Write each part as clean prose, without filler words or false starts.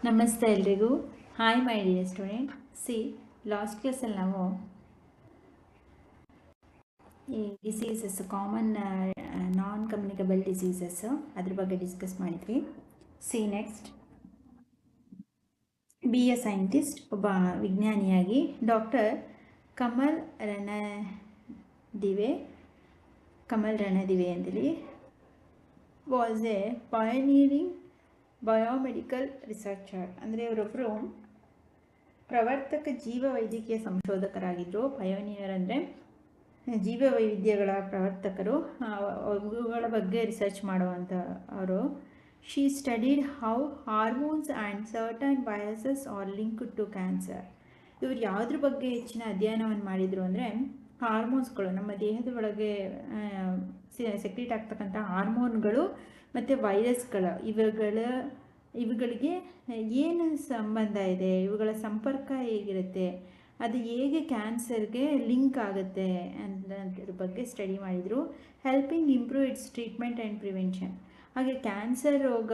ನಮಸ್ತೆ ಎಲ್ರಿಗೂ. Hi my dear student. Last ಕ್ಲಾಸಲ್ಲಿ ನಾವು ಈ ಡಿಸೀಸಸ್, ಕಾಮನ್ ನಾನ್ ಕಮ್ಯುನಿಕಬಲ್ ಡಿಸೀಸಸ್ ಅದ್ರ ಬಗ್ಗೆ ಡಿಸ್ಕಸ್ ಮಾಡಿದ್ವಿ. ನೆಕ್ಸ್ಟ್, ಬಿ ಎ ಸೈಂಟಿಸ್ಟ್, ಒಬ್ಬ ವಿಜ್ಞಾನಿಯಾಗಿ ಡಾಕ್ಟರ್ ಕಮಲ್ ರಣದಿವೆ ಅಂತೇಳಿ ವಾಸ್ ಎ ಪಯನೀರಿಂಗ್ ಬಯೋಮೆಡಿಕಲ್ ರಿಸರ್ಚರ್. ಅಂದರೆ ಇವರೊಬ್ಬರು ಪ್ರವರ್ತಕ ಜೀವವೈದ್ಯಕೀಯ ಸಂಶೋಧಕರಾಗಿದ್ದರು. ಪಯೋನಿಯರ್ ಅಂದರೆ ಜೀವವೈವಿಧ್ಯಗಳ ಪ್ರವರ್ತಕರು, ಅವುಗಳ ಬಗ್ಗೆ ರಿಸರ್ಚ್ ಮಾಡುವಂಥ ಅವರು. She studied how hormones and certain viruses are linked to cancer. ಇವರು ಯಾವುದ್ರ ಬಗ್ಗೆ ಹೆಚ್ಚಿನ ಅಧ್ಯಯನವನ್ನು ಮಾಡಿದರು ಅಂದರೆ ಹಾರ್ಮೋನ್ಸ್ಗಳು, ನಮ್ಮ ದೇಹದ ಒಳಗೆ ಸೆಕ್ರೀಟ್ ಆಗ್ತಕ್ಕಂಥ ಹಾರ್ಮೋನ್ಗಳು ಮತ್ತು ವೈರಸ್ಗಳು, ಇವುಗಳಿಗೆ ಏನು ಸಂಬಂಧ ಇದೆ, ಇವುಗಳ ಸಂಪರ್ಕ ಹೇಗಿರುತ್ತೆ, ಅದು ಹೇಗೆ ಕ್ಯಾನ್ಸರ್ಗೆ ಲಿಂಕ್ ಆಗುತ್ತೆ ಅನ್ನೋದ್ರ ಬಗ್ಗೆ ಸ್ಟಡಿ ಮಾಡಿದರು. Helping improve it's treatment and prevention. ಹಾಗೆ ಕ್ಯಾನ್ಸರ್ ರೋಗ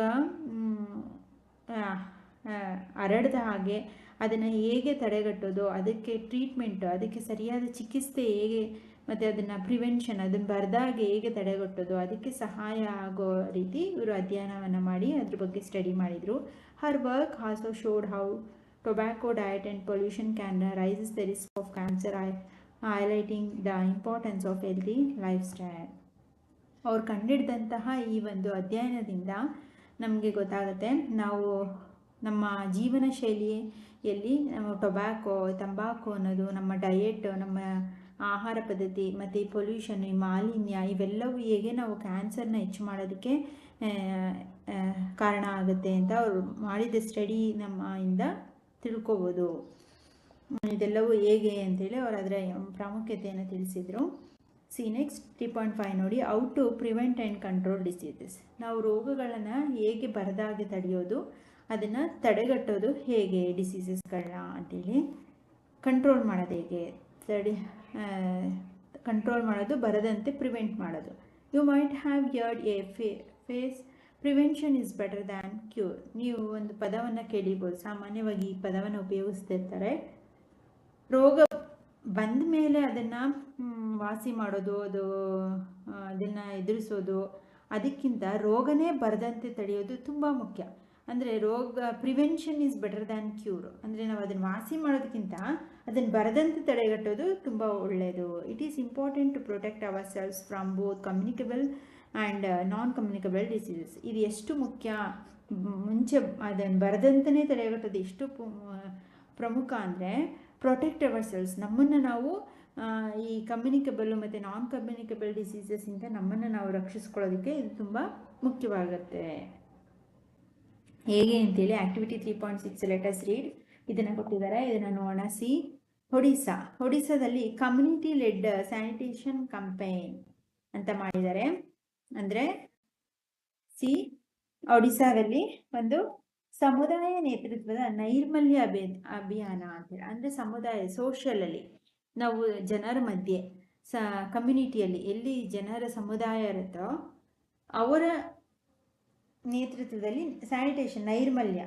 ಹರಡದ ಹಾಗೆ ಅದನ್ನು ಹೇಗೆ ತಡೆಗಟ್ಟೋದು, ಅದಕ್ಕೆ ಟ್ರೀಟ್ಮೆಂಟು, ಅದಕ್ಕೆ ಸರಿಯಾದ ಚಿಕಿತ್ಸೆ ಹೇಗೆ, ಮತ್ತು ಅದನ್ನು ಪ್ರಿವೆನ್ಷನ್, ಅದನ್ನು ಬರದಾಗೆ ಹೇಗೆ ತಡೆಗಟ್ಟೋದು, ಅದಕ್ಕೆ ಸಹಾಯ ಆಗೋ ರೀತಿ ಇವರು ಅಧ್ಯಯನವನ್ನು ಮಾಡಿ ಅದ್ರ ಬಗ್ಗೆ ಸ್ಟಡಿ ಮಾಡಿದರು. Her work also showed how tobacco diet and pollution can raises the risk of cancer, highlighting the importance of healthy lifestyle. ಅವ್ರು ಕಂಡಿಡಿದಂತಹ ಈ ಒಂದು ಅಧ್ಯಯನದಿಂದ ನಮಗೆ ಗೊತ್ತಾಗುತ್ತೆ, ನಾವು ನಮ್ಮ ಜೀವನ ಶೈಲಿಯಲ್ಲಿ ನಾವು ತಂಬಾಕು ಅನ್ನೋದು, ನಮ್ಮ ಡಯೆಟ್, ನಮ್ಮ ಆಹಾರ ಪದ್ಧತಿ ಮತ್ತು ಈ ಪೊಲ್ಯೂಷನ್, ಈ ಮಾಲಿನ್ಯ, ಇವೆಲ್ಲವೂ ಹೇಗೆ ನಾವು ಕ್ಯಾನ್ಸರ್ನ ಹೆಚ್ಚು ಮಾಡೋದಕ್ಕೆ ಕಾರಣ ಆಗುತ್ತೆ ಅಂತ ಅವರು ಮಾಡಿದ ಸ್ಟಡಿ ನಮ್ಮಿಂದ ತಿಳ್ಕೊಬೋದು. ಇದೆಲ್ಲವೂ ಹೇಗೆ ಅಂತೇಳಿ ಅವರು ಅದರ ಪ್ರಾಮುಖ್ಯತೆಯನ್ನು ತಿಳಿಸಿದರು. ನೆಕ್ಸ್ಟ್ 3.5 ನೋಡಿ, how to prevent and control diseases. ನಾವು ರೋಗಗಳನ್ನು ಹೇಗೆ ಬರದಾಗೆ ತಡೆಯೋದು, ಅದನ್ನು ತಡೆಗಟ್ಟೋದು ಹೇಗೆ, ಡಿಸೀಸಸ್ಗಳನ್ನ ಅಂತೇಳಿ ಕಂಟ್ರೋಲ್ ಮಾಡೋದು ಹೇಗೆ, ಕಂಟ್ರೋಲ್ ಮಾಡೋದು, ಬರದಂತೆ ಪ್ರಿವೆಂಟ್ ಮಾಡೋದು. You might have heard a phrase prevention is better than cure. ನೀವು ಒಂದು ಪದವನ್ನು ಕೇಳಿರ್ಬೋದು, ಸಾಮಾನ್ಯವಾಗಿ ಈ ಪದವನ್ನು ಉಪಯೋಗಿಸ್ತಿರ್ತಾರೆ. ರೋಗ ಬಂದ ಮೇಲೆ ಅದನ್ನು ವಾಸಿ ಮಾಡೋದು, ಅದನ್ನು ಎದುರಿಸೋದು, ಅದಕ್ಕಿಂತ ರೋಗನೇ ಬರದಂತೆ ತಡೆಯೋದು ತುಂಬ ಮುಖ್ಯ. ಅಂದರೆ prevention is better than cure. ಅಂದರೆ ನಾವು ಅದನ್ನು ವಾಸಿ ಮಾಡೋದಕ್ಕಿಂತ ಅದನ್ನು ಬರದಂತೆ ತಡೆಗಟ್ಟೋದು ತುಂಬ ಒಳ್ಳೆಯದು. It is important to protect ourselves from both communicable and non communicable diseases. ಇದು ಎಷ್ಟು ಮುಖ್ಯ, ಮುಂಚೆ ಅದನ್ನು ಬರದಂತಲೇ ತಡೆಗಟ್ಟೋದು ಎಷ್ಟು ಪ್ರಮುಖ ಅಂದರೆ ಪ್ರೊಟೆಕ್ಟ್ ಅವರ್ ಸೆಲ್ಸ್, ನಮ್ಮನ್ನು ನಾವು ಈ ಕಮ್ಯುನಿಕಬಲ್ ಮತ್ತು ನಾನ್ ಕಮ್ಯುನಿಕಬಲ್ ಡಿಸೀಸಸ್ಸಿಂದ ನಮ್ಮನ್ನು ನಾವು ರಕ್ಷಿಸ್ಕೊಳ್ಳೋದಕ್ಕೆ ಇದು ತುಂಬ ಮುಖ್ಯವಾಗುತ್ತೆ. ಹೇಗೆ ಅಂತೇಳಿ ಆಕ್ಟಿವಿಟಿ 3.6 ಲೆಟಸ್ ರೀಡ್, ಇದನ್ನು ಕೊಟ್ಟಿದ್ದಾರೆ, ಇದನ್ನು ನೋಡೋಣ. ಒಡಿಸ್ಸಾದಲ್ಲಿ ಕಮ್ಯುನಿಟಿ ಲೆಡ್ ಸ್ಯಾನಿಟೇಷನ್ ಕಂಪೈನ್ ಅಂತ ಮಾಡಿದ್ದಾರೆ. ಅಂದರೆ ಒಡಿಸ್ಸಾದಲ್ಲಿ ಒಂದು ಸಮುದಾಯ ನೇತೃತ್ವದ ನೈರ್ಮಲ್ಯ ಅಭಿಯಾನ ಅಂತೇಳಿ, ಅಂದರೆ ಸಮುದಾಯ ಸೋಷಿಯಲಲ್ಲಿ ನಾವು ಜನರ ಮಧ್ಯೆ ಕಮ್ಯುನಿಟಿಯಲ್ಲಿ ಎಲ್ಲಿ ಜನರ ಸಮುದಾಯ ಇರುತ್ತೋ ಅವರ ನೇತೃತ್ವದಲ್ಲಿ ಸ್ಯಾನಿಟೇಷನ್, ನೈರ್ಮಲ್ಯ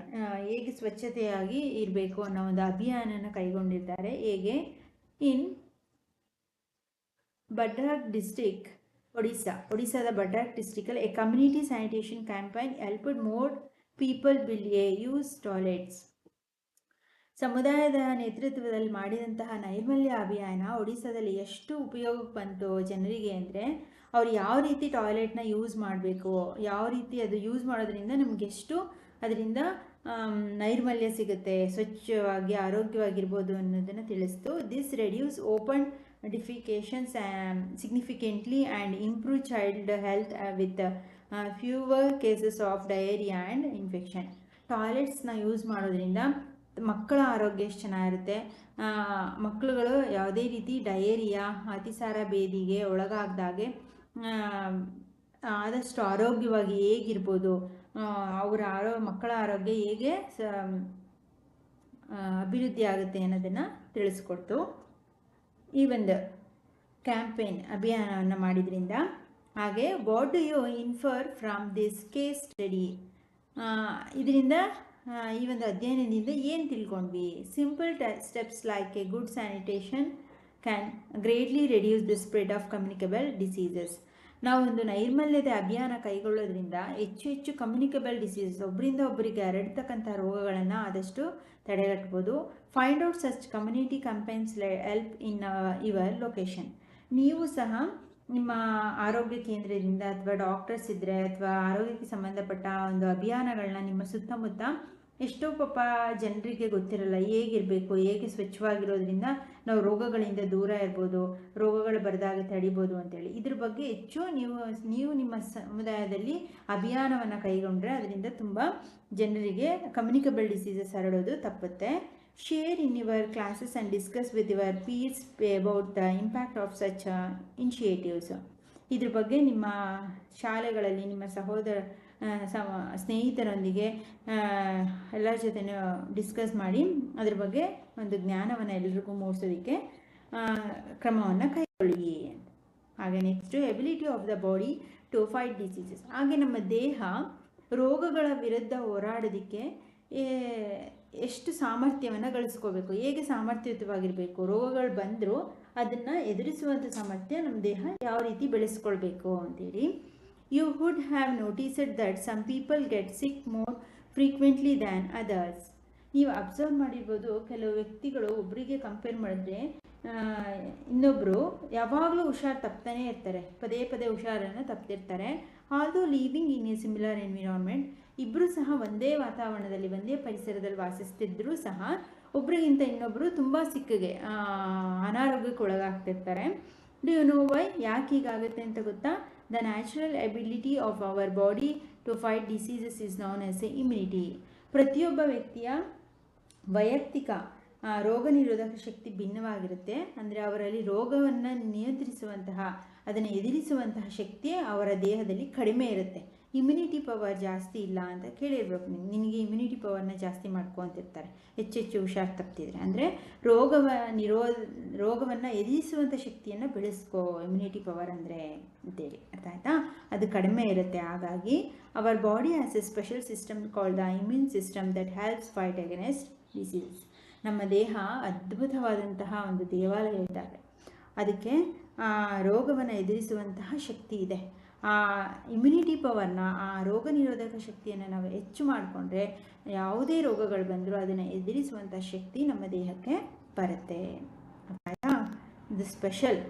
ಹೇಗೆ ಸ್ವಚ್ಛತೆಯಾಗಿ ಇರಬೇಕು ಅನ್ನೋ ಒಂದು ಅಭಿಯಾನನ ಕೈಗೊಂಡಿದ್ದಾರೆ. ಹೇಗೆ ಇನ್ ಭದ್ರಕ್ ಡಿಸ್ಟ್ರಿಕ್ಟ್, ಒಡಿಸ್ಸಾದ ಭದ್ರಕ್ ಡಿಸ್ಟ್ರಿಕ್ಟಲ್ಲಿ a community sanitation campaign helped more people build a use toilets. ಸಮುದಾಯದ ನೇತೃತ್ವದಲ್ಲಿ ಮಾಡಿದಂತಹ ನೈರ್ಮಲ್ಯ ಅಭಿಯಾನ ಒಡಿಸ್ಸಾದಲ್ಲಿ ಎಷ್ಟು ಉಪಯೋಗಕ್ಕೆ ಬಂತು ಜನರಿಗೆ ಅಂದರೆ, ಅವ್ರು ಯಾವ ರೀತಿ ಟಾಯ್ಲೆಟ್ನ ಯೂಸ್ ಮಾಡಬೇಕು, ಯಾವ ರೀತಿ ಅದು ಯೂಸ್ ಮಾಡೋದ್ರಿಂದ ನಮಗೆಷ್ಟು ಅದರಿಂದ ನೈರ್ಮಲ್ಯ ಸಿಗುತ್ತೆ, ಸ್ವಚ್ಛವಾಗಿ ಆರೋಗ್ಯವಾಗಿರ್ಬೋದು ಅನ್ನೋದನ್ನು ತಿಳಿಸ್ತು. This reduce open defecations significantly and improve child health with fewer cases of diarrhoea and infection. ಟಾಯ್ಲೆಟ್ಸ್ನ ಯೂಸ್ ಮಾಡೋದ್ರಿಂದ ಮಕ್ಕಳ ಆರೋಗ್ಯ ಎಷ್ಟು ಚೆನ್ನಾಗಿರುತ್ತೆ, ಮಕ್ಕಳುಗಳು ಯಾವುದೇ ರೀತಿ ಡಯೇರಿಯಾ, ಅತಿಸಾರ ಬೇದಿಗೆ ಒಳಗಾಗದಾಗೆ ಆದಷ್ಟು ಆರೋಗ್ಯವಾಗಿ ಹೇಗಿರ್ಬೋದು, ಮಕ್ಕಳ ಆರೋಗ್ಯ ಹೇಗೆ ಅಭಿವೃದ್ಧಿ ಆಗುತ್ತೆ ಅನ್ನೋದನ್ನು ತಿಳಿಸ್ಕೊಡ್ತು. ಈ ಒಂದು ಕ್ಯಾಂಪೇನ್ ಅಭಿಯಾನವನ್ನು ಮಾಡಿದ್ರಿಂದ. ಹಾಗೆ what do you infer from this case study, ಇದರಿಂದ ಈ ಒಂದು ಅಧ್ಯಯನದಿಂದ ಏನು ತಿಳ್ಕೊಂಡ್ವಿ? Simple steps like a good sanitation can greatly reduce the spread of communicable diseases. ನಾವು ಒಂದು ನೈರ್ಮಲ್ಯದ ಅಭಿಯಾನ ಕೈಗೊಳ್ಳೋದ್ರಿಂದ ಹೆಚ್ಚು ಹೆಚ್ಚು ಕಮ್ಯುನಿಕಬಲ್ ಡಿಸೀಸಸ್, ಒಬ್ಬರಿಂದ ಒಬ್ಬರಿಗೆ ಹರಡ್ತಕ್ಕಂಥ ರೋಗಗಳನ್ನು ಆದಷ್ಟು ತಡೆಗಟ್ಬೋದು. Find out such community campaigns help in your location. ನೀವು ಸಹ ನಿಮ್ಮ ಆರೋಗ್ಯ ಕೇಂದ್ರದಿಂದ ಅಥವಾ ಡಾಕ್ಟರ್ಸ್ ಇದ್ದರೆ ಅಥವಾ ಆರೋಗ್ಯಕ್ಕೆ ಸಂಬಂಧಪಟ್ಟ ಒಂದು ಅಭಿಯಾನಗಳನ್ನ ನಿಮ್ಮ ಸುತ್ತಮುತ್ತ, ಎಷ್ಟೋ ಪಾಪ ಜನರಿಗೆ ಗೊತ್ತಿರಲ್ಲ ಹೇಗಿರಬೇಕು, ಹೇಗೆ ಸ್ವಚ್ಛವಾಗಿರೋದ್ರಿಂದ ನಾವು ರೋಗಗಳಿಂದ ದೂರ ಇರ್ಬೋದು, ರೋಗಗಳು ಬರದಾಗ ತಡಿಬೋದು ಅಂತೇಳಿ. ಇದ್ರ ಬಗ್ಗೆ ಹೆಚ್ಚು ನೀವು ನಿಮ್ಮ ಸಮುದಾಯದಲ್ಲಿ ಅಭಿಯಾನವನ್ನು ಕೈಗೊಂಡ್ರೆ ಅದರಿಂದ ತುಂಬ ಜನರಿಗೆ ಕಮ್ಯುನಿಕಬಲ್ ಡಿಸೀಸಸ್ ಹರಡೋದು ತಪ್ಪುತ್ತೆ. Share in your classes and discuss with your pears about the impact of such initiatives. ಇದ್ರ ಬಗ್ಗೆ ನಿಮ್ಮ ಶಾಲೆಗಳಲ್ಲಿ ನಿಮ್ಮ ಸ್ನೇಹಿತರೊಂದಿಗೆ ಎಲ್ಲರ ಜೊತೆ ಡಿಸ್ಕಸ್ ಮಾಡಿ ಅದ್ರ ಬಗ್ಗೆ ಒಂದು ಜ್ಞಾನವನ್ನು ಎಲ್ಲರಿಗೂ ಮೂಡಿಸೋದಕ್ಕೆ ಕ್ರಮವನ್ನು ಕೈಗೊಳ್ಳಿ. ಹಾಗೆ next ability of the body to fight diseases. ಹಾಗೆ ನಮ್ಮ ದೇಹ ರೋಗಗಳ ವಿರುದ್ಧ ಹೋರಾಡೋದಕ್ಕೆ ಎಷ್ಟು ಸಾಮರ್ಥ್ಯವನ್ನು ಗಳಿಸ್ಕೋಬೇಕು, ಹೇಗೆ ಸಾಮರ್ಥ್ಯಯುತವಾಗಿರಬೇಕು, ರೋಗಗಳು ಬಂದರೂ ಅದನ್ನು ಎದುರಿಸುವಂಥ ಸಾಮರ್ಥ್ಯ ನಮ್ಮ ದೇಹ ಯಾವ ರೀತಿ ಬೆಳೆಸ್ಕೊಳ್ಬೇಕು ಅಂತೇಳಿ. You would have noticed that some people get sick more frequently than others. ನೀವು ಅಬ್ಸರ್ವ್ ಮಾಡಿರ್ಬೋದು, ಕೆಲವು ವ್ಯಕ್ತಿಗಳು ಒಬ್ಬರಿಗೆ ಕಂಪೇರ್ ಮಾಡಿದ್ರೆ ಇನ್ನೊಬ್ಬರು ಯಾವಾಗಲೂ ಹುಷಾರು ತಪ್ತಾನೇ ಇರ್ತಾರೆ, ಪದೇ ಪದೇ ಹುಷಾರನ್ನು ತಪ್ತಿರ್ತಾರೆ. Although living in a similar environment, ಇಬ್ಬರು ಸಹ ಒಂದೇ ವಾತಾವರಣದಲ್ಲಿ ಒಂದೇ ಪರಿಸರದಲ್ಲಿ ವಾಸಿಸ್ತಿದ್ರೂ ಸಹ ಒಬ್ರಿಗಿಂತ ಇನ್ನೊಬ್ಬರು ತುಂಬ ಸಿಕ್ಕಿಗೆ ಅನಾರೋಗ್ಯಕ್ಕೆ ಒಳಗಾಗ್ತಿರ್ತಾರೆ. Do you know why? ಯಾಕೆ ಹೀಗಾಗುತ್ತೆ ಅಂತ ಗೊತ್ತಾ? The natural ability of our body to fight diseases is known as a immunity. ಪ್ರತಿಯೊಬ್ಬ ವ್ಯಕ್ತಿಯ ವೈಯಕ್ತಿಕ ರೋಗ ನಿರೋಧಕ ಶಕ್ತಿ ಭಿನ್ನವಾಗಿರುತ್ತೆ. ಅಂದರೆ ಅವರಲ್ಲಿ ರೋಗವನ್ನು ನಿಯಂತ್ರಿಸುವಂತಹ, ಅದನ್ನು ಎದುರಿಸುವಂತಹ ಶಕ್ತಿ ಅವರ ದೇಹದಲ್ಲಿ ಕಡಿಮೆ ಇರುತ್ತೆ. ಇಮ್ಯುನಿಟಿ ಪವರ್ ಜಾಸ್ತಿ ಇಲ್ಲ ಅಂತ ಕೇಳಿರ್ಬೇಕು. ನಿನಗೆ ಇಮ್ಯುನಿಟಿ ಪವರ್ನ ಜಾಸ್ತಿ ಮಾಡ್ಕೊತಿರ್ತಾರೆ ಹೆಚ್ಚೆಚ್ಚು ಹುಷಾರು ತಪ್ತಿದ್ರೆ. ಅಂದರೆ ರೋಗವನ್ನು ಎದುರಿಸುವಂಥ ಶಕ್ತಿಯನ್ನು ಬೆಳೆಸ್ಕೋ, ಇಮ್ಯುನಿಟಿ ಪವರ್ ಅಂದರೆ ಅಂತೇಳಿ. ಅರ್ಥ ಆಯ್ತಾ? ಅದು ಕಡಿಮೆ ಇರುತ್ತೆ. ಹಾಗಾಗಿ our body has A special system called the immune system that helps fight against disease. ನಮ್ಮ ದೇಹ ಅದ್ಭುತವಾದಂತಹ ಒಂದು ದೇವಾಲಯ ಇದ್ದಾಗ ಅದಕ್ಕೆ ರೋಗವನ್ನು ಎದುರಿಸುವಂತಹ ಶಕ್ತಿ ಇದೆ. ಆ ಇಮ್ಯುನಿಟಿ ಪವರ್ನ, ಆ ರೋಗ ನಿರೋಧಕ ಶಕ್ತಿಯನ್ನು ನಾವು ಹೆಚ್ಚು ಮಾಡಿಕೊಂಡ್ರೆ ಯಾವುದೇ ರೋಗಗಳು ಬಂದರೂ ಅದನ್ನು ಎದುರಿಸುವಂಥ ಶಕ್ತಿ ನಮ್ಮ ದೇಹಕ್ಕೆ ಬರುತ್ತೆ. ಆಯಿತಾ? ಇದು ಸ್ಪೆಷಲ್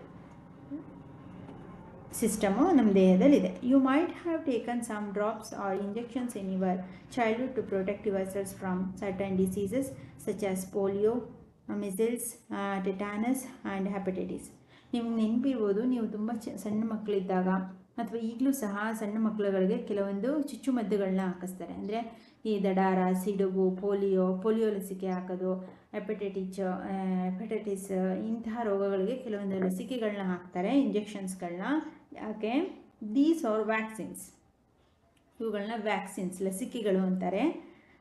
ಸಿಸ್ಟಮು ನಮ್ಮ ದೇಹದಲ್ಲಿದೆ. You might have taken some drops or injections in your childhood to protect your cells from certain diseases such as polio, measles, tetanus and hepatitis. ನಿಮ್ಗೆ ನೆನಪಿರ್ಬೋದು, ನೀವು ತುಂಬ ಸಣ್ಣ ಮಕ್ಕಳಿದ್ದಾಗ ಅಥವಾ ಈಗಲೂ ಸಹ ಸಣ್ಣ ಮಕ್ಕಳುಗಳಿಗೆ ಕೆಲವೊಂದು ಚುಚ್ಚುಮದ್ದುಗಳನ್ನ ಹಾಕಿಸ್ತಾರೆ. ಅಂದರೆ ಈ ದಡಾರ, ಸಿಡುಬು, ಪೋಲಿಯೋ ಲಸಿಕೆ ಹಾಕೋದು, ಹೆಪಟೈಟಿಸ್ ಇಂತಹ ರೋಗಗಳಿಗೆ ಕೆಲವೊಂದು ಲಸಿಕೆಗಳನ್ನ ಹಾಕ್ತಾರೆ, ಇಂಜೆಕ್ಷನ್ಸ್ಗಳನ್ನ. ಯಾಕೆ? These are vaccines. ಇವುಗಳನ್ನ ವ್ಯಾಕ್ಸಿನ್ಸ್, ಲಸಿಕೆಗಳು ಅಂತಾರೆ.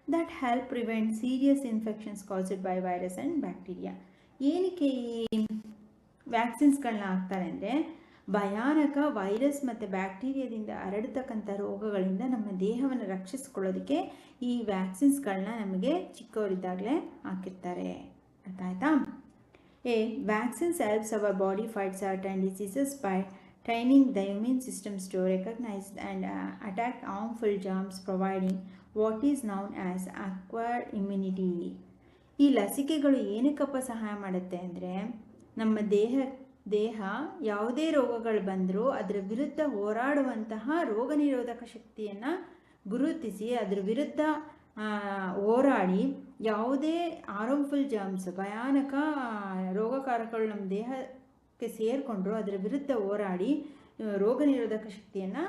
That help prevent serious infections caused by virus and bacteria. ಏನಕ್ಕೆ ಈ ವ್ಯಾಕ್ಸಿನ್ಸ್ಗಳನ್ನ ಹಾಕ್ತಾರೆ ಅಂದರೆ, ಭಯಾನಕ ವೈರಸ್ ಮತ್ತು ಬ್ಯಾಕ್ಟೀರಿಯಾದಿಂದ ಹರಡ್ತಕ್ಕಂಥ ರೋಗಗಳಿಂದ ನಮ್ಮ ದೇಹವನ್ನು ರಕ್ಷಿಸ್ಕೊಳ್ಳೋದಕ್ಕೆ ಈ ವ್ಯಾಕ್ಸಿನ್ಸ್ಗಳನ್ನ ನಮಗೆ ಚಿಕ್ಕವರಿದ್ದಾಗಲೇ ಹಾಕಿರ್ತಾರೆ. ಅರ್ಥ ಆಯ್ತಾ? Vaccines helps our body fight certain diseases by training the immune systems to recognise and attack harmful germs, providing what is known as acquired immunity. ಈ ಲಸಿಕೆಗಳು ಏನಕ್ಕಪ್ಪ ಸಹಾಯ ಮಾಡುತ್ತೆ ಅಂದರೆ, ನಮ್ಮ ದೇಹ ಯಾವುದೇ ರೋಗಗಳು ಬಂದರೂ ಅದರ ವಿರುದ್ಧ ಹೋರಾಡುವಂತಹ ರೋಗ ನಿರೋಧಕ ಶಕ್ತಿಯನ್ನು ಗುರುತಿಸಿ ಅದರ ವಿರುದ್ಧ ಹೋರಾಡಿ ಯಾವುದೇ ಹಾರ್ಮ್ಫುಲ್ ಜರ್ಮ್ಸ್, ಭಯಾನಕ ರೋಗಕಾರಕಗಳು ನಮ್ಮ ದೇಹಕ್ಕೆ ಸೇರಿಕೊಂಡ್ರು ಅದರ ವಿರುದ್ಧ ಹೋರಾಡಿ ರೋಗ ನಿರೋಧಕ ಶಕ್ತಿಯನ್ನು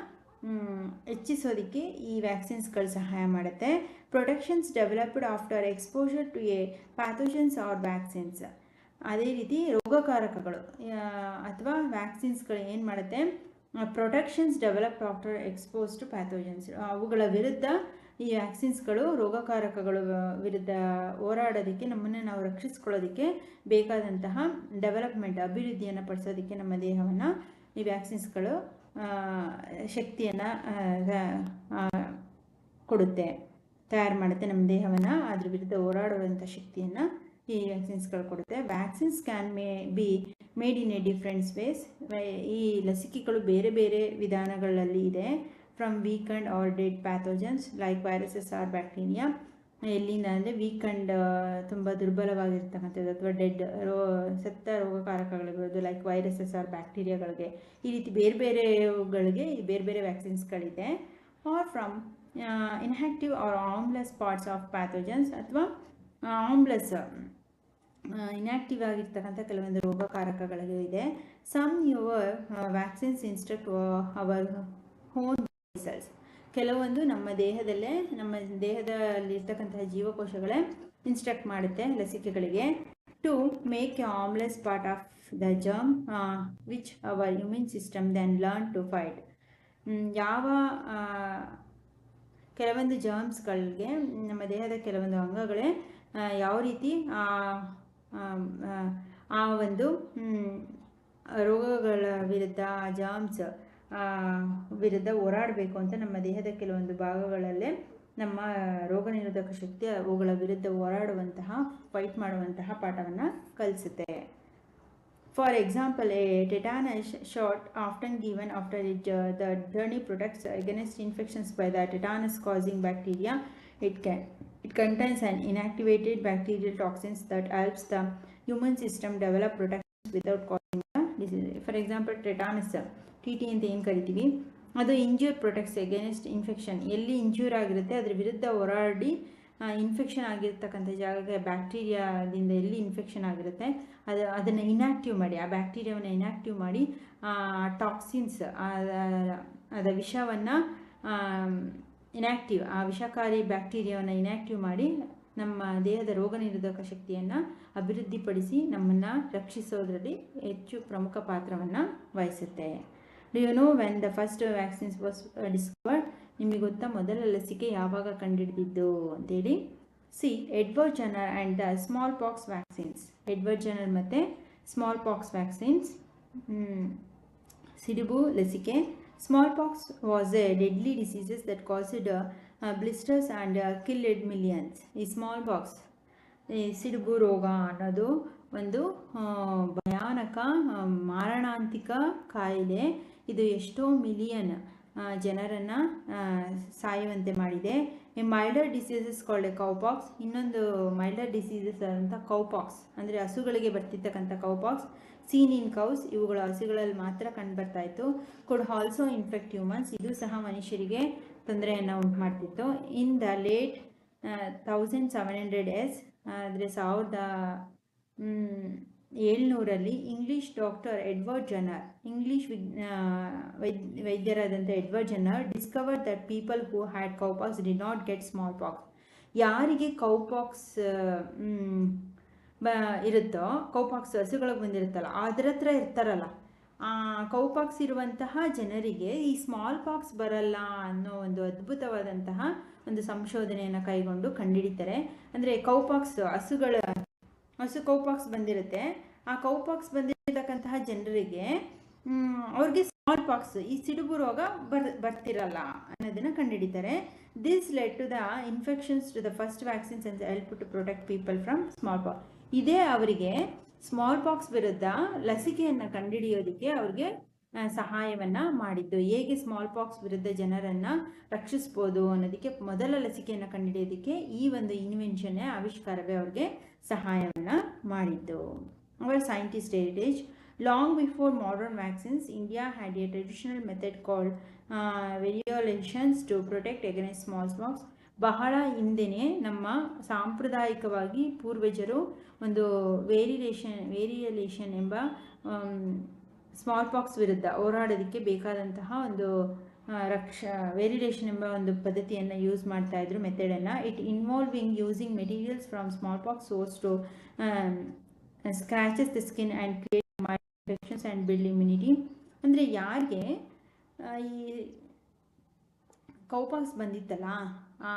ಹೆಚ್ಚಿಸೋದಕ್ಕೆ ಈ ವ್ಯಾಕ್ಸಿನ್ಸ್ಗಳು ಸಹಾಯ ಮಾಡುತ್ತೆ. Protections developed after exposure to a pathogens are vaccines. ಅದೇ ರೀತಿ ರೋಗಕಾರಕಗಳು ಅಥವಾ ವ್ಯಾಕ್ಸಿನ್ಸ್ಗಳು ಏನು ಮಾಡುತ್ತೆ? Protections developed after expose to pathogens. ಅವುಗಳ ವಿರುದ್ಧ ಈ ವ್ಯಾಕ್ಸಿನ್ಸ್ಗಳು ರೋಗಕಾರಕಗಳ ವಿರುದ್ಧ ಹೋರಾಡೋದಕ್ಕೆ, ನಮ್ಮನ್ನು ನಾವು ರಕ್ಷಿಸ್ಕೊಳ್ಳೋದಕ್ಕೆ ಬೇಕಾದಂತಹ ಡೆವಲಪ್ಮೆಂಟ್, ಅಭಿವೃದ್ಧಿಯನ್ನು ಪಡಿಸೋದಕ್ಕೆ ನಮ್ಮ ದೇಹವನ್ನು ಈ ವ್ಯಾಕ್ಸಿನ್ಸ್ಗಳು ಶಕ್ತಿಯನ್ನು ಕೊಡುತ್ತೆ. ತಯಾರು ಮಾಡುತ್ತೆ ನಮ್ಮ ದೇಹವನ್ನು, ಅದ್ರ ವಿರುದ್ಧ ಹೋರಾಡುವಂಥ ಶಕ್ತಿಯನ್ನು ಈ ವ್ಯಾಕ್ಸಿನ್ಸ್ಗಳು ಕೊಡುತ್ತೆ. Vaccines can be made in a different ways. ಈ ಲಸಿಕೆಗಳು ಬೇರೆ ಬೇರೆ ವಿಧಾನಗಳಲ್ಲಿ ಇದೆ. From weakened or dead pathogens like viruses or bacteria. ಎಲ್ಲಿಂದ ಅಂದರೆ ವೀಕಂಡ್ ತುಂಬ ದುರ್ಬಲವಾಗಿರ್ತಕ್ಕಂಥದ್ದು ಅಥವಾ ಡೆಡ್ ಸತ್ತ ರೋಗಕಾರಕಗಳಿರ್ಬೋದು, ಲೈಕ್ ವೈರಸಸ್ ಆರ್ ಬ್ಯಾಕ್ಟೀರಿಯಾಗಳಿಗೆ. ಈ ರೀತಿ ಬೇರೆ ಬೇರೆಗಳಿಗೆ ಬೇರೆ ಬೇರೆ ವ್ಯಾಕ್ಸಿನ್ಸ್ಗಳಿದೆ. Or from inactive or harmless parts of pathogens, ಅಥವಾ ಆರ್ಮ್ಲೆಸ್ ಇನ್ಆಕ್ಟಿವ್ ಆಗಿರ್ತಕ್ಕಂಥ ಕೆಲವೊಂದು ರೋಗಕಾರಕಗಳಿಗೂ ಇದೆ. Some your vaccines instruct our own cells. ಕೆಲವೊಂದು ನಮ್ಮ ದೇಹದಲ್ಲೇ, ನಮ್ಮ ದೇಹದಲ್ಲಿರ್ತಕ್ಕಂತಹ ಜೀವಕೋಶಗಳೇ ಇನ್ಸ್ಟ್ರಕ್ಟ್ ಮಾಡುತ್ತೆ ಲಸಿಕೆಗಳಿಗೆ to make a harmless part of the germ which our immune system then learn to fight. ಯಾವ ಕೆಲವೊಂದು ಜರ್ಮ್ಸ್ಗಳಿಗೆ, ನಮ್ಮ ದೇಹದ ಕೆಲವೊಂದು ಅಂಗಗಳೇ ಯಾವ ರೀತಿ ಆ ಒಂದು ರೋಗಗಳ ವಿರುದ್ಧ, ಜರ್ಮ್ಸ್ ವಿರುದ್ಧ ಹೋರಾಡಬೇಕು ಅಂತ ನಮ್ಮ ದೇಹದ ಕೆಲವೊಂದು ಭಾಗಗಳಲ್ಲೇ ನಮ್ಮ ರೋಗ ನಿರೋಧಕ ಶಕ್ತಿ ಅವುಗಳ ವಿರುದ್ಧ ಹೋರಾಡುವಂತಹ, ಫೈಟ್ ಮಾಡುವಂತಹ ಪಾಠವನ್ನು ಕಲಿಸುತ್ತೆ. For example, a tetanus shot often given after the journey protects against infections by the tetanus causing bacteria. It contains an inactivated bacterial toxins that helps the human system develop protections without causing the disease. For example, tetanus, TT ಅಂತ ಏನು ಕರಿತೀವಿ, ಅದು ಇಂಜ್ಯೂರ್ protects against infection. ಎಲ್ಲಿ ಇಂಜ್ಯೂರ್ ಆಗಿರುತ್ತೆ ಅದರ ವಿರುದ್ಧ ಹೋರಾಡಿ infection ಆಗಿರ್ತಕ್ಕಂಥ ಜಾಗಕ್ಕೆ, ಬ್ಯಾಕ್ಟೀರಿಯಾದಿಂದ ಎಲ್ಲಿ ಇನ್ಫೆಕ್ಷನ್ ಆಗಿರುತ್ತೆ ಅದನ್ನು ಇನ್ಆಕ್ಟಿವ್ ಮಾಡಿ, ಆ ಬ್ಯಾಕ್ಟೀರಿಯಾವನ್ನು ಇನ್ಆಕ್ಟಿವ್ ಮಾಡಿ ಟಾಕ್ಸಿನ್ಸ್, ಅದ ವಿಷವನ್ನು ಆ ವಿಷಕಾರಿ ಬ್ಯಾಕ್ಟೀರಿಯಾವನ್ನು ಇನ್ಆಕ್ಟಿವ್ ಮಾಡಿ ನಮ್ಮ ದೇಹದ ರೋಗ ನಿರೋಧಕ ಶಕ್ತಿಯನ್ನು ಅಭಿವೃದ್ಧಿಪಡಿಸಿ ನಮ್ಮನ್ನು ರಕ್ಷಿಸೋದ್ರಲ್ಲಿ ಹೆಚ್ಚು ಪ್ರಮುಖ ಪಾತ್ರವನ್ನು ವಹಿಸುತ್ತೆ. Do you know when the first vaccines was discovered? ನಿಮಗೆ ಗೊತ್ತಾ ಮೊದಲ ಲಸಿಕೆ ಯಾವಾಗ ಕಂಡುಹಿಡಿದಿದ್ದು ಅಂತೇಳಿ? See, Edward Jenner and the smallpox vaccines. Edward Jenner ಮತ್ತು ಸ್ಮಾಲ್ ಪಾಕ್ಸ್ ವ್ಯಾಕ್ಸಿನ್ಸ್. ಸಿಡುಬು ಲಸಿಕೆ. Smallpox was a deadly disease that caused blisters and killed millions. ಈ ಸ್ಮಾಲ್ಪಾಕ್ಸ್, ಈ ಸಿಡುಬು ರೋಗ ಅನ್ನೋದು ಒಂದು ಭಯಾನಕ ಮಾರಣಾಂತಿಕ ಕಾಯಿಲೆ. ಇದು ಎಷ್ಟೋ ಮಿಲಿಯನ್ ಜನರನ್ನು ಸಾಯುವಂತೆ ಮಾಡಿದೆ. ಈ ಮೈಲ್ಡರ್ ಡಿಸೀಸಸ್ ಕಾಲ್ಡ್ ಕೌಪಾಕ್ಸ್. ಇನ್ನೊಂದು ಮೈಲ್ಡರ್ ಡಿಸೀಸಸ್ ಅಂತ ಕೌಪಾಕ್ಸ್ ಅಂದರೆ ಹಸುಗಳಿಗೆ ಬರ್ತಿರ್ತಕ್ಕಂಥ ಕೌಪಾಕ್ಸ್, ಸೀನ್ ಇನ್ ಕೌಸ್, ಇವುಗಳ ಹಸುಗಳಲ್ಲಿ ಮಾತ್ರ ಕಂಡುಬರ್ತಾ ಇತ್ತು. ಕುಡ್ ಆಲ್ಸೋ ಇನ್ಫೆಕ್ಟ್ ಹ್ಯೂಮನ್ಸ್, ಇದು ಸಹ ಮನುಷ್ಯರಿಗೆ ತೊಂದರೆಯನ್ನು ಉಂಟು ಮಾಡ್ತಿತ್ತು. ಇನ್ ದ ಲೇಟ್ 1700s, ಅಂದರೆ 1700ರಲ್ಲಿ English doctor Edward Jenner, English ವೈದ್ಯರಾದಂಥ Edward Jenner discover that people who had cowpox did not get smallpox. ಯಾರಿಗೆ ಕೌಪಾಕ್ಸ್ ಇರುತ್ತೋ, ಕೌಪಾಕ್ಸ್ ಹಸುಗಳಿಗೆ ಬಂದಿರುತ್ತಲ್ಲ, ಅದರ ಹತ್ರ ಇರ್ತಾರಲ್ಲ, ಕೌಪಾಕ್ಸ್ ಇರುವಂತಹ ಜನರಿಗೆ ಈ ಸ್ಮಾಲ್ ಪಾಕ್ಸ್ ಬರಲ್ಲ ಅನ್ನೋ ಒಂದು ಅದ್ಭುತವಾದಂತಹ ಒಂದು ಸಂಶೋಧನೆಯನ್ನು ಕೈಗೊಂಡು ಕಂಡುಹಿಡಿತಾರೆ. ಅಂದರೆ ಕೌಪಾಕ್ಸ್, ಹಸು ಕೌಪಾಕ್ಸ್ ಬಂದಿರುತ್ತೆ, ಆ ಕೌಪಾಕ್ಸ್ ಬಂದಿರತಕ್ಕಂತಹ ಜನರಿಗೆ ಅವ್ರಿಗೆ ಸ್ಮಾಲ್ ಪಾಕ್ಸ್, ಈ ಸಿಡುಬು ರೋಗ ಬರ್ತಿರಲ್ಲ ಅನ್ನೋದನ್ನು ಕಂಡುಹಿಡಿತಾರೆ. This led to the infections to the first vaccines and help to protect people from smallpox. ಇದೇ ಅವರಿಗೆ ಸ್ಮಾಲ್ ಪಾಕ್ಸ್ ವಿರುದ್ಧ ಲಸಿಕೆಯನ್ನು ಕಂಡುಹಿಡಿಯೋದಕ್ಕೆ ಅವ್ರಿಗೆ ಸಹಾಯವನ್ನು ಮಾಡಿದ್ದು. ಹೇಗೆ ಸ್ಮಾಲ್ ಪಾಕ್ಸ್ ವಿರುದ್ಧ ಜನರನ್ನು ರಕ್ಷಿಸ್ಬೋದು ಅನ್ನೋದಕ್ಕೆ, ಮೊದಲ ಲಸಿಕೆಯನ್ನು ಕಂಡುಹಿಡಿಯೋದಕ್ಕೆ ಈ ಒಂದು ಇನ್ವೆನ್ಷನ್ನೇ, ಆವಿಷ್ಕಾರವೇ ಅವ್ರಿಗೆ ಸಹಾಯವನ್ನು ಮಾಡಿದ್ದು. Our scientist heritage. Long before modern vaccines, India had a traditional method called variolations to protect against smallpox. ಬಹಳ ಹಿಂದೆಯೇ ನಮ್ಮ ಸಾಂಪ್ರದಾಯಿಕವಾಗಿ ಪೂರ್ವಜರು ಒಂದು ವೇರಿಯಲೇಷನ್ ಎಂಬ ಸ್ಮಾಲ್ ಪಾಕ್ಸ್ ವಿರುದ್ಧ ಹೋರಾಡೋದಕ್ಕೆ ಬೇಕಾದಂತಹ ಒಂದು ವೇರಿಯೇಷನ್ ಎಂಬ ಒಂದು ಪದ್ಧತಿಯನ್ನು ಯೂಸ್ ಮಾಡ್ತಾ ಇದ್ರು, ಮೆಥಡನ್ನು. It involving using materials from smallpox source to scratches the skin and create infections and build immunity. ಅಂದರೆ ಯಾರಿಗೆ ಈ ಕೌಪಾಕ್ಸ್ ಬಂದಿತ್ತಲ್ಲ, ಆ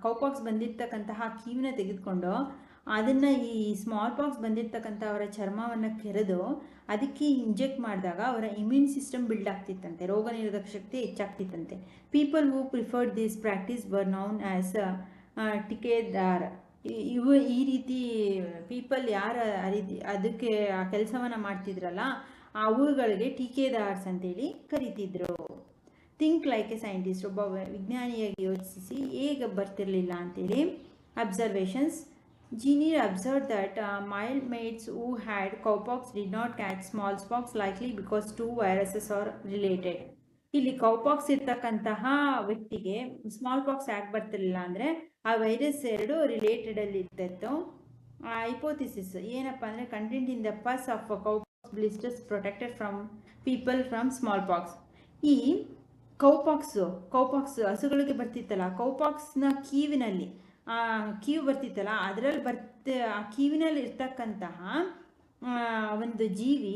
ಕೌಪಾಕ್ಸ್ ಬಂದಿರ್ತಕ್ಕಂತಹ ಕೀವನ್ನ ತೆಗೆದುಕೊಂಡು ಅದನ್ನು ಈ ಸ್ಮಾಲ್ ಪಾಕ್ಸ್ ಬಂದಿರ್ತಕ್ಕಂಥ ಅವರ ಚರ್ಮವನ್ನು ಕೆರೆದು ಅದಕ್ಕೆ ಇಂಜೆಕ್ಟ್ ಮಾಡಿದಾಗ ಅವರ ಇಮ್ಯೂನ್ ಸಿಸ್ಟಮ್ ಬಿಲ್ಡ್ ಆಗ್ತಿತ್ತಂತೆ, ರೋಗ ನಿರೋಧಕ ಶಕ್ತಿ ಹೆಚ್ಚಾಗ್ತಿತ್ತಂತೆ. People who preferred this practice were known as tikadar, ಈ ರೀತಿ ಪೀಪಲ್ ಯಾರು ಅದಕ್ಕೆ ಆ ಕೆಲಸವನ್ನು ಮಾಡ್ತಿದ್ರಲ್ಲ ಅವುಗಳಿಗೆ ಟಿಕೆದಾರ್ಸ್ ಅಂತೇಳಿ ಕರಿತಿದ್ರು. ಥಿಂಕ್ ಲೈಕ್ ಎ ಸೈಂಟಿಸ್ಟ್, ಒಬ್ಬ ವಿಜ್ಞಾನಿಯಾಗಿ ಯೋಚಿಸಿ ಹೇಗೆ ಬರ್ತಿರ್ಲಿಲ್ಲ ಅಂತೇಳಿ. Observations. Jenner observed that mild mates who had cowpox did not catch smallpox, likely because two viruses are related. ಇಲ್ಲಿ ಕೌಪಾಕ್ಸ್ ಇರ್ತಕ್ಕಂತಹ ವ್ಯಕ್ತಿಗೆ ಸ್ಮಾಲ್ ಪಾಕ್ಸ್ ಯಾಕೆ ಬರ್ತಿರ್ಲಿಲ್ಲ ಅಂದರೆ ಆ ವೈರಸ್ ಎರಡು ರಿಲೇಟೆಡಲ್ಲಿ ಇರ್ತಿತ್ತು. ಹೈಪೋಥಿಸಿಸ್ ಏನಪ್ಪ ಅಂದರೆ content in the pus of cowpox blisters protected from people from smallpox. ಈ ಕೌಪಾಕ್ಸ್ ಹಸುಗಳಿಗೆ ಬರ್ತಿತ್ತಲ್ಲ, ಕೌಪಾಕ್ಸ್ನ ಕೀವಿನಲ್ಲಿ ಕೀವು ಬರ್ತಿತ್ತಲ್ಲ, ಅದರಲ್ಲಿ ಆ ಕೀವಿನಲ್ಲಿ ಇರ್ತಕ್ಕಂತಹ ಒಂದು ಜೀವಿ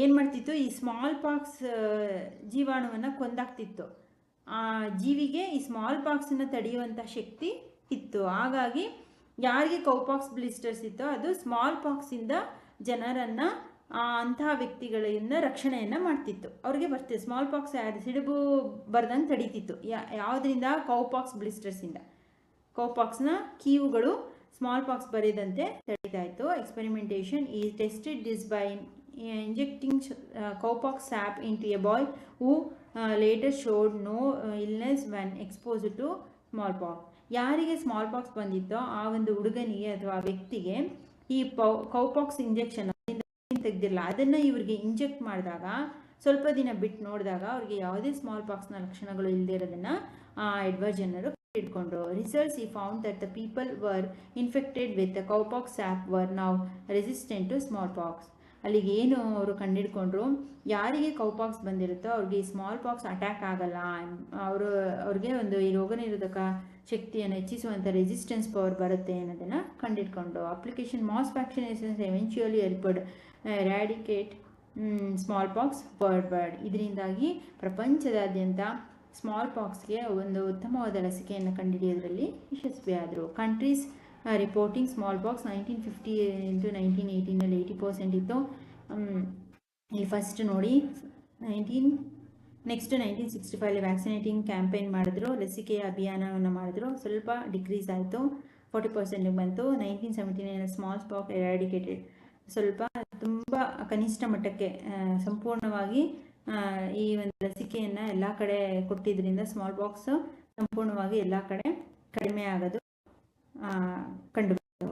ಏನು ಮಾಡ್ತಿತ್ತು, ಈ ಸ್ಮಾಲ್ ಪಾಕ್ಸ್ ಜೀವಾಣುವನ್ನು ಕೊಂದಾಕ್ತಿತ್ತು. ಆ ಜೀವಿಗೆ ಈ ಸ್ಮಾಲ್ ಪಾಕ್ಸನ್ನು ತಡೆಯುವಂಥ ಶಕ್ತಿ ಇತ್ತು. ಹಾಗಾಗಿ ಯಾರಿಗೆ ಕೌಪಾಕ್ಸ್ ಬ್ಲಿಸ್ಟರ್ಸ್ ಇತ್ತೋ ಅದು ಸ್ಮಾಲ್ ಪಾಕ್ಸಿಂದ ಜನರನ್ನು ಅಂತಹ ವ್ಯಕ್ತಿಗಳಿಂದ ರಕ್ಷಣೆಯನ್ನು ಮಾಡ್ತಿತ್ತು. ಅವ್ರಿಗೆ ಬರ್ತಿತ್ತು ಸ್ಮಾಲ್ ಪಾಕ್ಸ್, ಸಿಡುಬು ಬರ್ದಂಗೆ ತಡೀತಿತ್ತು. ಯಾವುದರಿಂದ? ಕೌಪಾಕ್ಸ್ ಬ್ಲಿಸ್ಟರ್ಸಿಂದ. ಕೌಪಾಕ್ಸ್ನ ಕೀವುಗಳು ಸ್ಮಾಲ್ ಪಾಕ್ಸ್ ಬರೆದಂತೆ ತಡೀತಾ ಇತ್ತು. Experimentation is tested this by injecting cowpox sap into a boy who later showed no illness when exposed to smallpox. ಯಾರಿಗೆ ಸ್ಮಾಲ್ ಪಾಕ್ಸ್ ಬಂದಿತ್ತೋ ಆ ಒಂದು ಹುಡುಗನಿಗೆ ಅಥವಾ ವ್ಯಕ್ತಿಗೆ ಈ ಕೌಪಾಕ್ಸ್ ಇಂಜೆಕ್ಷನ್ ತೆಗೆದಿರಲ್ಲ, ಅದನ್ನು ಇವರಿಗೆ ಇಂಜೆಕ್ಟ್ ಮಾಡಿದಾಗ ಸ್ವಲ್ಪ ದಿನ ಬಿಟ್ಟು ನೋಡಿದಾಗ ಅವ್ರಿಗೆ ಯಾವುದೇ ಸ್ಮಾಲ್ ಪಾಕ್ಸ್ನ ಲಕ್ಷಣಗಳು ಇಲ್ಲದೆ ಇರೋದನ್ನು ಎಡ್ವರ್ಡ್ ಜೆನ್ನರ್ ಇಟ್ಕೊಂಡ್ರು. ರಿಸರ್ಚ್ ಈ found that the people were infected with the cowpox sap were now resistant to smallpox. ಅಲ್ಲಿಗೆ ಏನು ಅವರು ಕಂಡಿಡ್ಕೊಂಡ್ರು, ಯಾರಿಗೆ ಕೌಪಾಕ್ಸ್ ಬಂದಿರುತ್ತೋ ಅವ್ರಿಗೆ ಈ ಸ್ಮಾಲ್ ಪಾಕ್ಸ್ ಅಟ್ಯಾಕ್ ಆಗಲ್ಲ, ಅವ್ರಿಗೆ ಒಂದು ಈ ರೋಗ ನಿರೋಧಕ ಶಕ್ತಿಯನ್ನು ಹೆಚ್ಚಿಸುವಂಥ ರೆಸಿಸ್ಟೆನ್ಸ್ ಪವರ್ ಬರುತ್ತೆ ಅನ್ನೋದನ್ನು ಕಂಡಿಡ್ಕೊಂಡು. Application mass vaccinations eventually helped eradicate smallpox worldwide. ಇದರಿಂದಾಗಿ ಪ್ರಪಂಚದಾದ್ಯಂತ ಸ್ಮಾಲ್ ಪಾಕ್ಸ್ಗೆ ಒಂದು ಉತ್ತಮವಾದ ಲಸಿಕೆಯನ್ನು ಕಂಡುಹಿಡಿಯೋದ್ರಲ್ಲಿ ಯಶಸ್ವಿಯಾದರು. Countries reporting smallpox 1950 into 1918 80% ಇತ್ತು. ಇಲ್ಲಿ ಫಸ್ಟ್ ನೋಡಿ 1965 ವ್ಯಾಕ್ಸಿನೇಟಿಂಗ್ ಕ್ಯಾಂಪೇನ್ ಮಾಡಿದ್ರು, ಲಸಿಕೆಯ ಅಭಿಯಾನವನ್ನು ಮಾಡಿದ್ರು. ಸ್ವಲ್ಪ ಡಿಕ್ರೀಸ್ ಆಯಿತು, 40% ಬಂತು. 1979 ಸ್ಮಾಲ್ ಪಾಕ್ಸ್ ಎರಾಡಿಕೇಟೆಡ್, ಸ್ವಲ್ಪ ತುಂಬ ಕನಿಷ್ಠ ಮಟ್ಟಕ್ಕೆ ಸಂಪೂರ್ಣವಾಗಿ ಈ ಒಂದು ಲಸಿಕೆಯನ್ನು ಎಲ್ಲ ಕಡೆ ಕೊಟ್ಟಿದ್ದರಿಂದ ಸ್ಮಾಲ್ ಪಾಕ್ಸ್ ಸಂಪೂರ್ಣವಾಗಿ ಎಲ್ಲ ಕಡೆ ಕಡಿಮೆ ಆಗೋದು ಕಂಡುಬಂತು.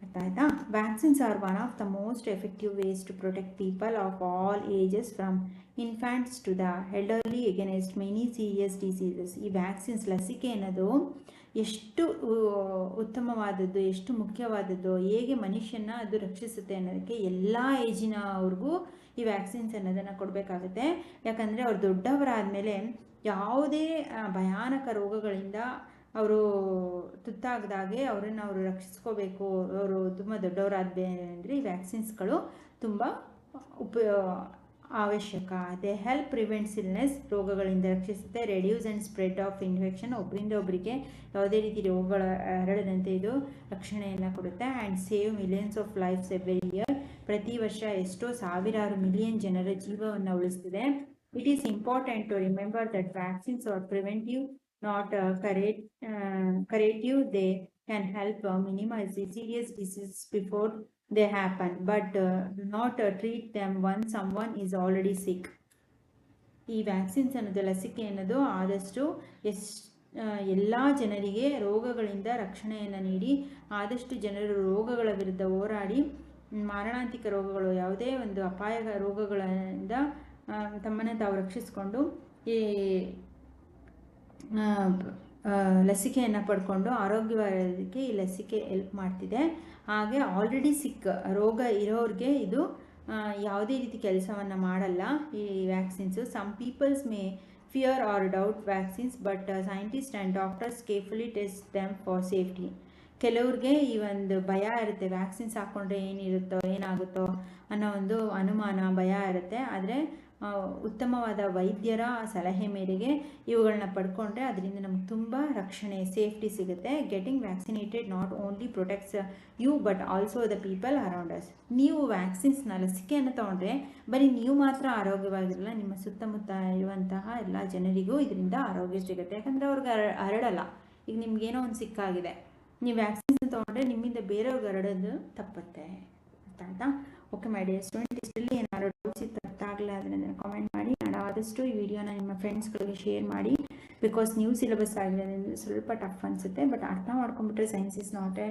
ಅರ್ಥ ಆಯ್ತಾ? Vaccines are one of the most effective ways to protect people of all ages from infants to the elderly against many serious diseases. ಈ ವ್ಯಾಕ್ಸಿನ್ಸ್, ಲಸಿಕೆ ಅನ್ನೋದು ಎಷ್ಟು ಉತ್ತಮವಾದದ್ದು, ಎಷ್ಟು ಮುಖ್ಯವಾದದ್ದು, ಹೇಗೆ ಮನುಷ್ಯನ ಅದು ರಕ್ಷಿಸುತ್ತೆ ಅನ್ನೋದಕ್ಕೆ ಎಲ್ಲ ಏಜಿನವ್ರಿಗೂ ಈ ವ್ಯಾಕ್ಸಿನ್ಸ್ ಅನ್ನೋದನ್ನು ಕೊಡಬೇಕಾಗುತ್ತೆ. ಯಾಕಂದರೆ ಅವ್ರು ದೊಡ್ಡವರಾದಮೇಲೆ ಯಾವುದೇ ಭಯಾನಕ ರೋಗಗಳಿಂದ ಅವರು ತುತ್ತಾಗದಾಗೆ ಅವರನ್ನು ಅವರು ರಕ್ಷಿಸ್ಕೋಬೇಕು. ಅವರು ತುಂಬ ದೊಡ್ಡವರಾದರೆ ಈ ವ್ಯಾಕ್ಸಿನ್ಸ್ಗಳು ತುಂಬ ಅವಶ್ಯಕ. ದೇ ಹೆಲ್ಪ್ ಪ್ರಿವೆಂಟ್ಸ್ ಇಲ್ನೆಸ್, ರೋಗಗಳಿಂದ ರಕ್ಷಿಸುತ್ತೆ. Reduce and spread of infection, ಒಬ್ಬರಿಂದ ಒಬ್ಬರಿಗೆ ಯಾವುದೇ ರೀತಿ ರೋಗಗಳ ಹರಡದಂತೆ ಇದು ರಕ್ಷಣೆಯನ್ನು ಕೊಡುತ್ತೆ. And save millions of lives every year, ಪ್ರತಿ ವರ್ಷ ಎಷ್ಟೋ ಸಾವಿರಾರು ಮಿಲಿಯನ್ ಜನರ ಜೀವವನ್ನು ಉಳಿಸ್ತಿದೆ. It is important to remember that vaccines are preventive, not curative. They can help minimize the serious diseases before they happen, but do not treat them once someone is already sick. ಈ vaccines ಅನ್ನೋದು, ಲಸಿಕೆ ಅನ್ನೋದು ಆದಷ್ಟು ಎಲ್ಲ ಜನರಿಗೆ ರೋಗಗಳಿಂದ ರಕ್ಷಣೆಯನ್ನು ನೀಡಿ ಆದಷ್ಟು ಜನರು ರೋಗಗಳ ವಿರುದ್ಧ ಹೋರಾಡಿ ಮಾರಣಾಂತಿಕ ರೋಗಗಳು, ಯಾವುದೇ ಒಂದು ಅಪಾಯ ರೋಗಗಳಿಂದ ತಮ್ಮನ್ನು ತಾವು ರಕ್ಷಿಸಿಕೊಂಡು ಈ ಲಸಿಕೆಯನ್ನು ಪಡ್ಕೊಂಡು ಆರೋಗ್ಯವಾಗಿರೋದಕ್ಕೆ ಈ ಲಸಿಕೆ ಹೆಲ್ಪ್ ಮಾಡ್ತಿದೆ. ಹಾಗೆ ಆಲ್ರೆಡಿ ಸಿಕ್ ರೋಗ ಇರೋರಿಗೆ ಇದು ಯಾವುದೇ ರೀತಿ ಕೆಲಸವನ್ನು ಮಾಡಲ್ಲ ಈ vaccines. Some peoples may fear or doubt vaccines, but scientist and doctors carefully test them for safety. ಕೆಲವ್ರಿಗೆ ಈ ಒಂದು ಭಯ ಇರುತ್ತೆ, ವ್ಯಾಕ್ಸಿನ್ಸ್ ಹಾಕ್ಕೊಂಡ್ರೆ ಏನಿರುತ್ತೋ ಏನಾಗುತ್ತೋ ಅನ್ನೋ ಒಂದು ಅನುಮಾನ, ಭಯ ಇರುತ್ತೆ. ಆದರೆ ಉತ್ತಮವಾದ ವೈದ್ಯರ ಸಲಹೆ ಮೇರೆಗೆ ಇವುಗಳನ್ನ ಪಡ್ಕೊಂಡ್ರೆ ಅದರಿಂದ ನಮ್ಗೆ ತುಂಬ ರಕ್ಷಣೆ ಸೇಫ್ಟಿ ಸಿಗುತ್ತೆ. Getting vaccinated not only protects you but also the people around us. ನೀವು ವ್ಯಾಕ್ಸಿನ್ಸ್ನ ಲಸಿಕೆಯನ್ನು ತೊಗೊಂಡ್ರೆ ಬರೀ ನೀವು ಮಾತ್ರ ಆರೋಗ್ಯವಾಗಿರಲ್ಲ, ನಿಮ್ಮ ಸುತ್ತಮುತ್ತ ಇರುವಂತಹ ಎಲ್ಲ ಜನರಿಗೂ ಇದರಿಂದ ಆರೋಗ್ಯ ಸಿಗುತ್ತೆ. ಯಾಕಂದರೆ ಅವ್ರಿಗೆ ಹರಡಲ್ಲ. ಈಗ ನಿಮ್ಗೇನೋ ಒಂದು ಸಿಕ್ಕಾಗಿದೆ, ನೀವು ವ್ಯಾಕ್ಸಿನ್ ತೊಗೊಂಡ್ರೆ ನಿಮ್ಮಿಂದ ಬೇರೆಯವ್ರಿಗೆ ಹರಡೋದು ತಪ್ಪುತ್ತೆ. ಅರ್ಥ ಆಯ್ತಾ? ಓಕೆ ಮೈ ಡಿಯರ್ ಸ್ಟೂಡೆಂಟ್, ಇಷ್ಟರಲ್ಲಿ ಏನಾದ್ರು ಡೌಟ್ಸ್ ಇತ್ತು ಅರ್ಥ ಆಗಲ್ಲ ಅದನ್ನು ಕಾಮೆಂಟ್ ಮಾಡಿ. ನಾನು ಆದಷ್ಟು ಈ ವಿಡಿಯೋನ ನಿಮ್ಮ ಫ್ರೆಂಡ್ಸ್ಗಳಿಗೆ ಶೇರ್ ಮಾಡಿ. ಬಿಕಾಸ್ ನ್ಯೂ ಸಿಲೆಬಸ್ ಆಗಿದೆ, ಸ್ವಲ್ಪ ಟಫ್ ಅನಿಸುತ್ತೆ. ಬಟ್ ಅರ್ಥ ಮಾಡ್ಕೊಂಡ್ಬಿಟ್ರೆ science is not a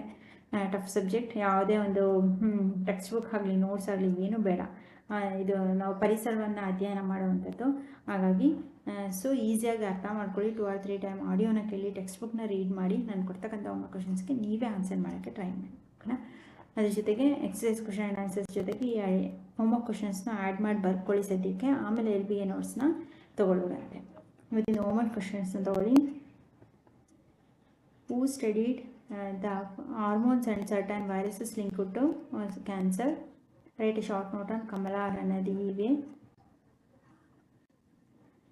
tough subject. ಯಾವುದೇ ಒಂದು ಟೆಕ್ಸ್ಟ್ ಬುಕ್ ಆಗಲಿ ನೋಟ್ಸ್ ಆಗಲಿ ಏನೂ ಬೇಡ. ಇದು ನಾವು ಪರಿಸರವನ್ನು ಅಧ್ಯಯನ ಮಾಡುವಂಥದ್ದು. ಹಾಗಾಗಿ ಸೊ ಈಸಿಯಾಗಿ ಅರ್ಥ ಮಾಡ್ಕೊಳ್ಳಿ. 2 or 3 ಟೈಮ್ ಆಡಿಯೋನ ಕೇಳಿ, ಟೆಕ್ಸ್ಟ್ ಬುಕ್ನ ರೀಡ್ ಮಾಡಿ, ನಾನು ಕೊಡ್ತಕ್ಕಂಥ ಕ್ವಶನ್ಸ್ಗೆ ನೀವೇ ಆನ್ಸರ್ ಮಾಡೋಕ್ಕೆ ಟ್ರೈ ಮಾಡಿ. ಓಕೆನಾ? ಅದ್ರ ಜೊತೆಗೆ ಎಕ್ಸಸೈಸ್ ಕ್ವಶನ್ ಆ್ಯಂಡ್ ಆನ್ಸರ್ಸ್ ಜೊತೆಗೆ ಈ ಹೋಮ್ವರ್ಕ್ ಕ್ವಶನ್ಸ್ನ ಆ್ಯಡ್ ಮಾಡಿ ಬರ್ಕೊಳ್ಳಿ ಸದ್ಯಕ್ಕೆ. ಆಮೇಲೆ LBA ನೋಟ್ಸ್ನ ತೊಗೊಳ್ಳೋದಂತೆ. ಇವತ್ತಿನ ಹೋಮ್ವರ್ಕ್ ಕ್ವಶನ್ಸ್ನ ತೊಗೊಳ್ಳಿ. Who studied the hormones and certain viruses linked to cancer? Write a short note on Kamala Ranadi Way.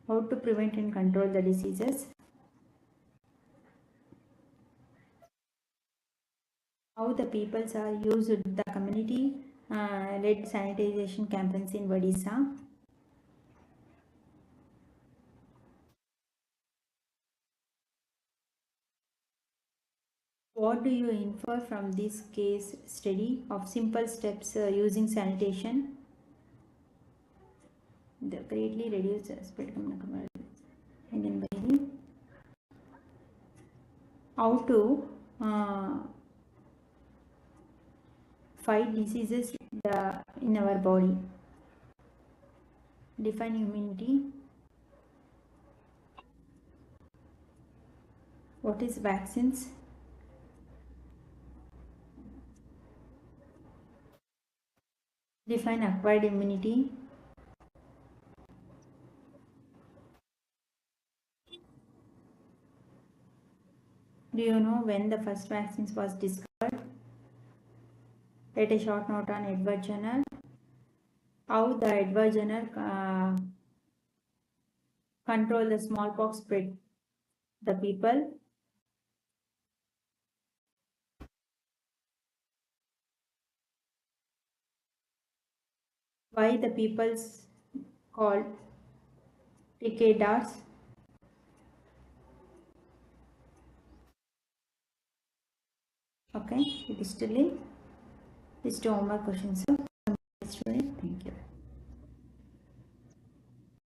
How to prevent and control the diseases? How the peoples are used the community led sanitization campaigns in Odisha? What do you infer from this case study of simple steps using sanitation? The greatly reduced spread and then baby. How to fight diseases in our body? Define immunity. What is vaccines? Define acquired immunity. Do you know when the first vaccines was discovered? Write a short note on Edward Jenner. How the Edward Jenner control the smallpox spread the people? Why the peoples called Trichedars? Okay, it is still homework questions. Student.